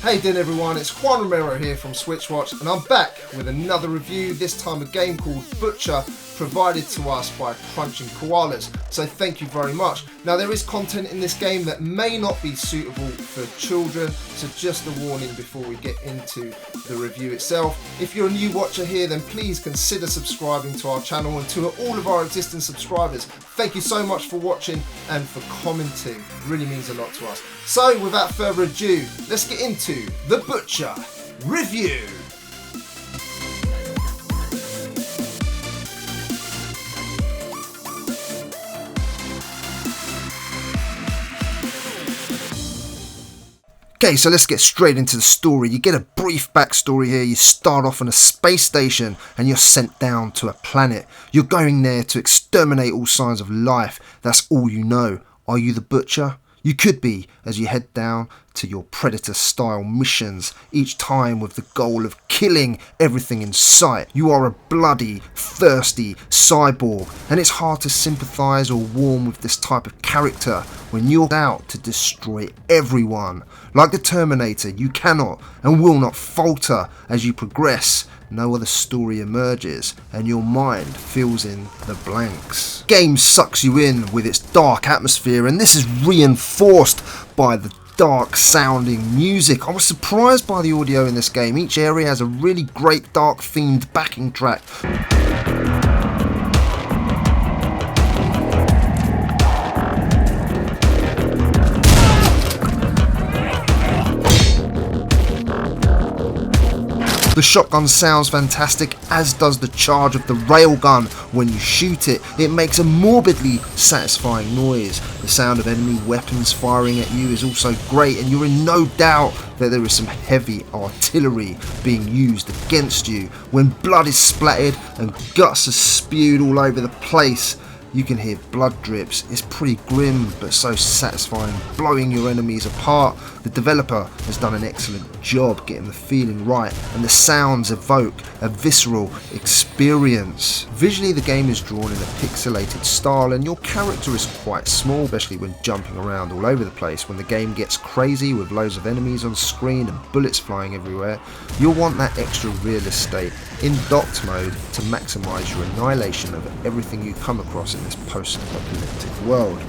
Hey then everyone, it's Juan Romero here from SwitchWatch, and I'm back with another review, this time a game called Butcher, provided to us by Crunching Koalas, so thank you very much. Now there is content in this game that may not be suitable for children, so just a warning before we get into the review itself. If you're a new watcher here, then please consider subscribing to our channel, and to all of our existing subscribers, thank you so much for watching and for commenting, it really means a lot to us. So without further ado, let's get into the Butcher review. Okay, so let's get straight into the story. You get a brief backstory here. You start off on a space station and you're sent down to a planet. You're going there to exterminate all signs of life. That's all you know. Are you the Butcher? You could be, as you head down to your Predator-style missions, each time with the goal of killing everything in sight. You are a bloody, thirsty cyborg, and it's hard to sympathise or warm with this type of character when you're out to destroy everyone. Like the Terminator, you cannot and will not falter as you progress. No other story emerges and your mind fills in the blanks. Game sucks you in with its dark atmosphere, and this is reinforced by the dark sounding music. I was surprised by the audio in this game. Each area has a really great dark themed backing track. The shotgun sounds fantastic, as does the charge of the railgun. When you shoot it, it makes a morbidly satisfying noise. The sound of enemy weapons firing at you is also great, and you're in no doubt that there is some heavy artillery being used against you. When blood is splattered and guts are spewed all over the place, you can hear blood drips. It's pretty grim but so satisfying, blowing your enemies apart. The developer has done an excellent job getting the feeling right, and the sounds evoke a visceral experience. Visually, the game is drawn in a pixelated style, and your character is quite small, especially when jumping around all over the place. When the game gets crazy with loads of enemies on screen and bullets flying everywhere, you'll want that extra real estate in docked mode to maximise your annihilation of everything you come across in this post-apocalyptic world.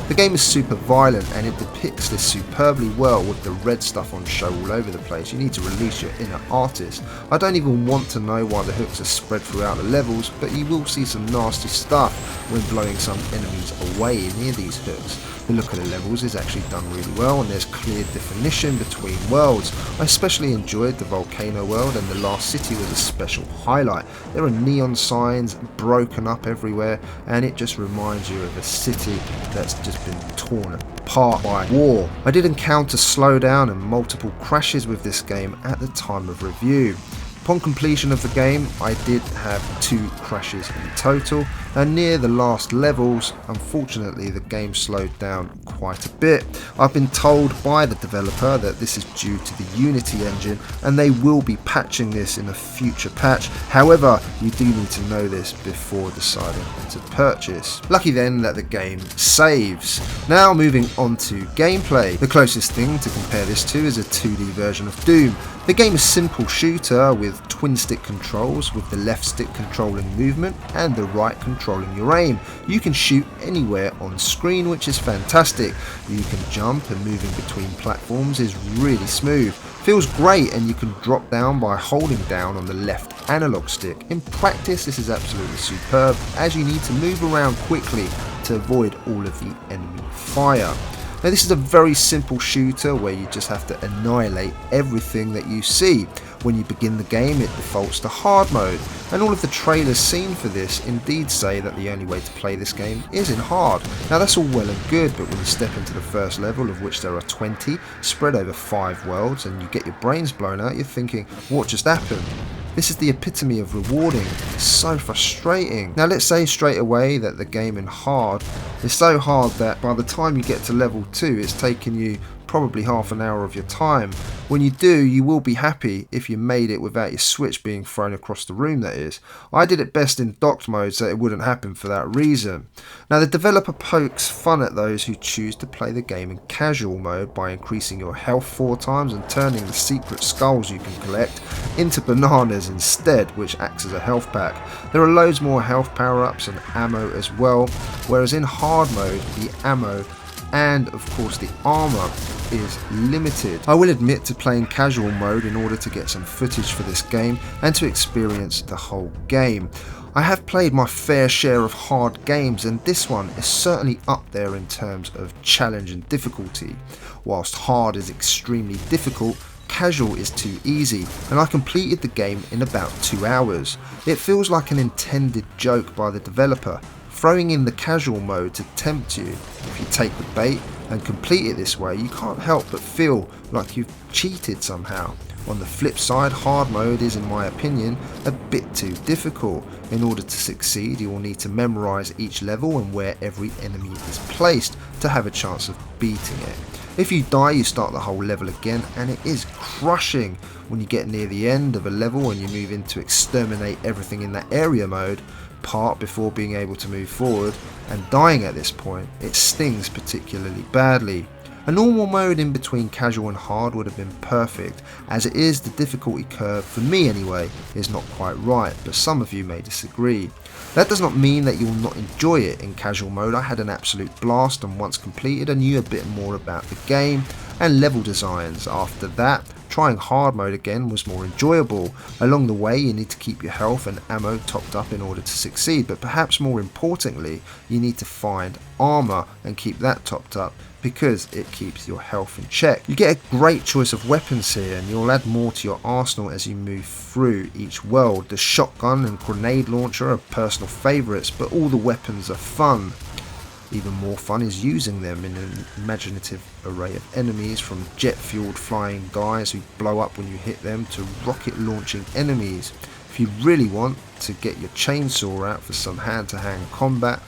The game is super violent, and it depicts this superbly well with the red stuff on show all over the place. You need to release your inner artist. I don't even want to know why the hooks are spread throughout the levels, but you will see some nasty stuff when blowing some enemies away near these hooks. The look of the levels is actually done really well, and there's clear definition between worlds. I especially enjoyed the volcano world, and the last city was a special highlight. There are neon signs broken up everywhere, and it just reminds you of a city that's just been torn apart by war. I did encounter slowdown and multiple crashes with this game at the time of review. Upon completion of the game, I did have 2 crashes in total, and near the last levels, unfortunately the game slowed down quite a bit. I've been told by the developer that this is due to the Unity engine, and they will be patching this in a future patch. However, you do need to know this before deciding to purchase. Lucky then that the game saves. Now moving on to gameplay. The closest thing to compare this to is a 2D version of Doom. The game is a simple shooter with twin stick controls, with the left stick controlling movement and the right controlling your aim. You can shoot anywhere on screen, which is fantastic. You can jump, and moving between platforms is really smooth. Feels great, and you can drop down by holding down on the left analog stick. In practice, this is absolutely superb, as you need to move around quickly to avoid all of the enemy fire. Now this is a very simple shooter where you just have to annihilate everything that you see. When you begin the game, it defaults to hard mode, and all of the trailers seen for this indeed say that the only way to play this game is in hard. Now that's all well and good, but when you step into the first level, of which there are 20, spread over 5 worlds, and you get your brains blown out, you're thinking, what just happened? This is the epitome of rewarding. It's so frustrating. Now let's say straight away that the game in hard is so hard that by the time you get to level 2, it's taken you probably half an hour of your time. When you do, you will be happy if you made it without your Switch being thrown across the room, that is. I did it best in docked mode so it wouldn't happen for that reason. Now the developer pokes fun at those who choose to play the game in casual mode by increasing your health 4 times and turning the secret skulls you can collect into bananas instead, which acts as a health pack. There are loads more health power-ups and ammo as well, whereas in hard mode the ammo and of course the armour is limited. I will admit to playing casual mode in order to get some footage for this game and to experience the whole game. I have played my fair share of hard games and this one is certainly up there in terms of challenge and difficulty. Whilst hard is extremely difficult, casual is too easy, and I completed the game in about 2 hours. It feels like an intended joke by the developer, throwing in the casual mode to tempt you. If you take the bait and complete it this way, you can't help but feel like you've cheated somehow. On the flip side, hard mode is, in my opinion, a bit too difficult. In order to succeed, you will need to memorise each level and where every enemy is placed to have a chance of beating it. If you die, you start the whole level again, and it is crushing when you get near the end of a level and you move into exterminate everything in that area mode part before being able to move forward, and dying at this point, it stings particularly badly. A normal mode in between casual and hard would have been perfect. As it is, the difficulty curve, for me anyway, is not quite right, but some of you may disagree. That does not mean that you will not enjoy it in casual mode. I had an absolute blast, and once completed I knew a bit more about the game and level designs. After that, trying hard mode again was more enjoyable. Along the way you need to keep your health and ammo topped up in order to succeed, but perhaps more importantly you need to find armour and keep that topped up, because it keeps your health in check. You get a great choice of weapons here, and you'll add more to your arsenal as you move through each world. The shotgun and grenade launcher are personal favourites, but all the weapons are fun. Even more fun is using them in an imaginative array of enemies, from jet fueled flying guys who blow up when you hit them to rocket launching enemies. If you really want to get your chainsaw out for some hand to hand combat,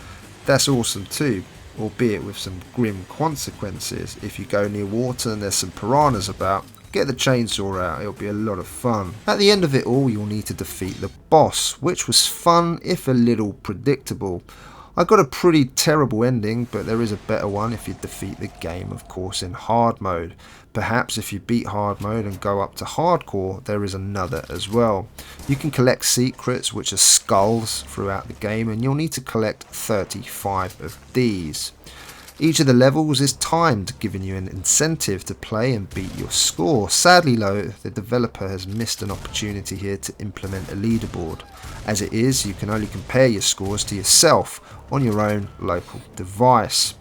that's awesome too, albeit with some grim consequences. If you go near water and there's some piranhas about, get the chainsaw out, it'll be a lot of fun. At the end of it all, you'll need to defeat the boss, which was fun if a little predictable. I got a pretty terrible ending, but there is a better one if you defeat the game, of course, in hard mode. Perhaps if you beat hard mode and go up to hardcore, there is another as well. You can collect secrets, which are skulls, throughout the game, and you'll need to collect 35 of these. Each of the levels is timed, giving you an incentive to play and beat your score. Sadly though, the developer has missed an opportunity here to implement a leaderboard. As it is, you can only compare your scores to yourself on your own local device.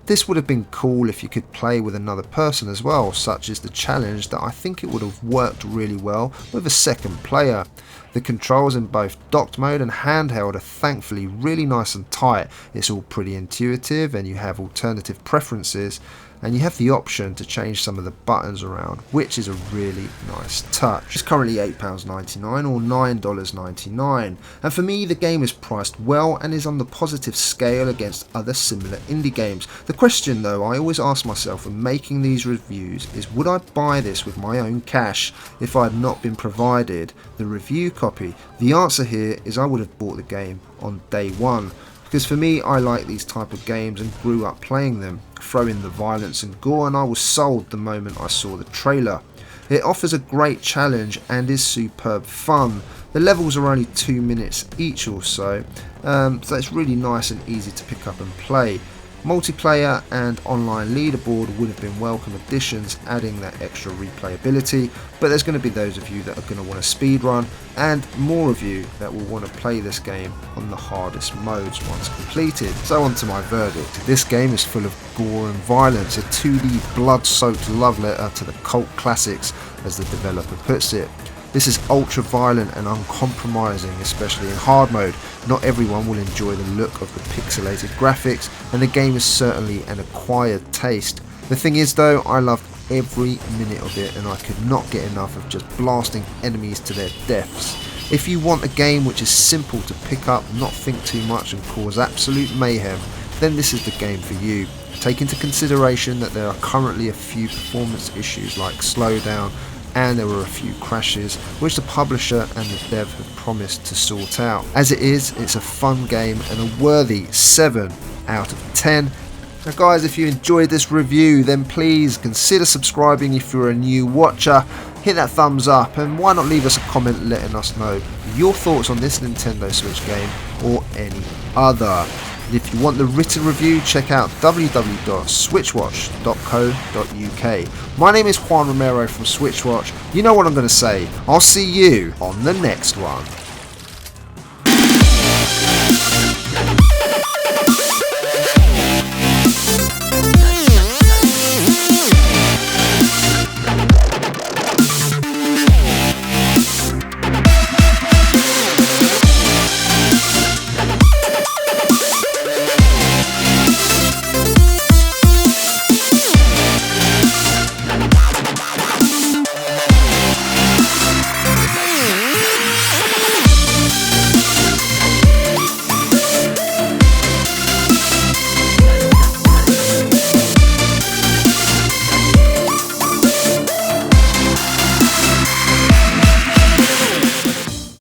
This would have been cool if you could play with another person as well, such is the challenge that I think it would have worked really well with a second player. The controls in both docked mode and handheld are thankfully really nice and tight. It's all pretty intuitive, and you have alternative preferences, and you have the option to change some of the buttons around, which is a really nice touch. It's currently £8.99 or $9.99, and for me the game is priced well and is on the positive scale against other similar indie games. The question though I always ask myself when making these reviews is, would I buy this with my own cash if I had not been provided the review copy? The answer here is I would have bought the game on day one. Because for me, I like these type of games and grew up playing them. Throw in the violence and gore and I was sold the moment I saw the trailer. It offers a great challenge and is superb fun. The levels are only 2 minutes each or so it's really nice and easy to pick up and play. Multiplayer and online leaderboard would have been welcome additions, adding that extra replayability, but there's going to be those of you that are going to want to speedrun, and more of you that will want to play this game on the hardest modes once completed. So on to my verdict. This game is full of gore and violence, a 2D blood-soaked love letter to the cult classics, as the developer puts it. This is ultra violent and uncompromising, especially in hard mode. Not everyone will enjoy the look of the pixelated graphics, and the game is certainly an acquired taste. The thing is though, I loved every minute of it, and I could not get enough of just blasting enemies to their deaths. If you want a game which is simple to pick up, not think too much and cause absolute mayhem, then this is the game for you. Take into consideration that there are currently a few performance issues like slowdown, and there were a few crashes which the publisher and the dev have promised to sort out. As it is, it's a fun game and a worthy 7 out of 10. Now guys, if you enjoyed this review, then please consider subscribing if you're a new watcher. Hit that thumbs up, and why not leave us a comment letting us know your thoughts on this Nintendo Switch game or any other. And if you want the written review, check out www.switchwatch.co.uk. My name is Juan Romero from SwitchWatch. You know what I'm going to say. I'll see you on the next one.